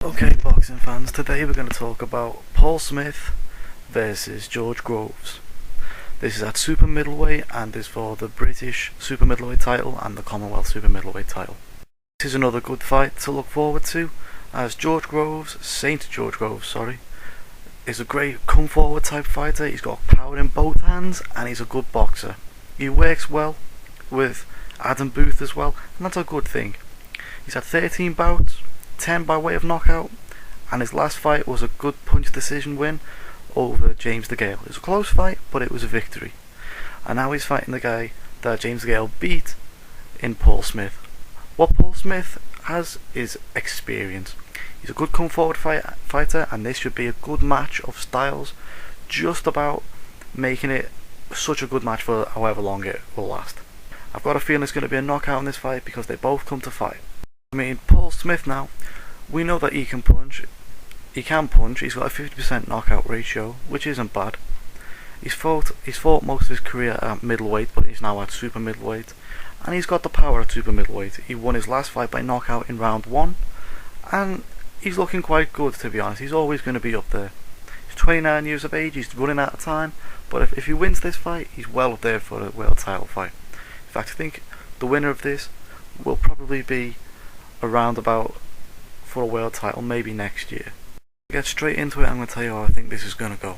Okay, boxing fans, today we're going to talk about Paul Smith versus George Groves. This is at super middleweight and is for the British super middleweight title and the Commonwealth super middleweight title. This is another good fight to look forward to, as Saint George Groves, is a great come forward type fighter. He's got power in both hands and he's a good boxer. He works well with Adam Booth as well, and that's a good thing. He's had 13 bouts, 10 by way of knockout, and his last fight was a good punch decision win over James DeGale. It was a close fight, but it was a victory. And now he's fighting the guy that James DeGale beat in Paul Smith. What Paul Smith has is experience. He's a good come forward fighter, and this should be a good match of styles, just about making it such a good match for however long it will last. I've got a feeling it's going to be a knockout in this fight because they both come to fight. I mean, Paul Smith now, we know that he can punch. He's got a 50% knockout ratio, which isn't bad. He's fought most of his career at middleweight, but he's now at super middleweight, and he's got the power at super middleweight. He won his last fight by knockout in round 1, and he's looking quite good, to be honest. He's always going to be up there. He's 29 years of age, he's running out of time, but if he wins this fight, he's well up there for a world title fight. In fact, I think the winner of this will probably be around about for a world title, maybe next year. To get straight into it, I'm going to tell you how I think this is going to go.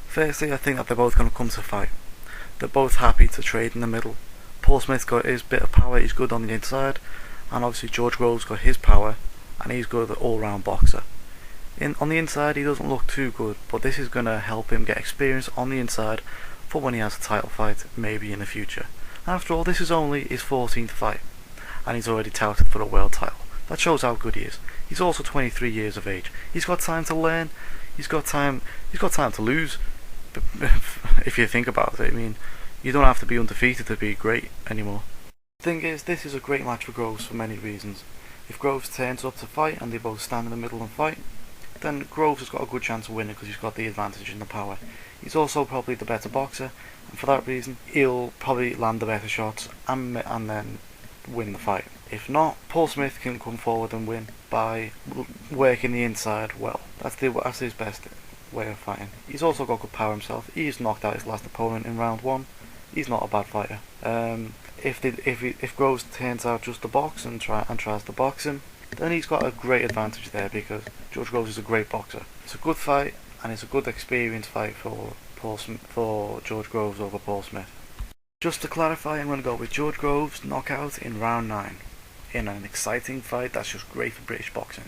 Firstly, I think that they're both going to come to fight. They're both happy to trade in the middle. Paul Smith's got his bit of power, he's good on the inside, and obviously George Groves got his power, and he's good all-round boxer. On the inside, he doesn't look too good, but this is going to help him get experience on the inside for when he has a title fight, maybe in the future. After all, this is only his 14th fight, and he's already touted for a world title. That shows how good he is. He's also 23 years of age. He's got time to learn. He's got time to lose. If you think about it, I mean, you don't have to be undefeated to be great anymore. The thing is, this is a great match for Groves for many reasons. If Groves turns up to fight and they both stand in the middle and fight, then Groves has got a good chance of winning because he's got the advantage in the power. He's also probably the better boxer, and for that reason, he'll probably land the better shots and then win the fight. If not, Paul Smith can come forward and win by working the inside well. That's his best way of fighting. He's also got good power himself. He's knocked out his last opponent in round 1. He's not a bad fighter. If Groves turns out just to box and tries to box him, then he's got a great advantage there because George Groves is a great boxer. It's a good fight, and it's a good experience fight for George Groves over Paul Smith. Just to clarify, I'm going to go with George Groves knockout in round 9 in an exciting fight that's just great for British boxing.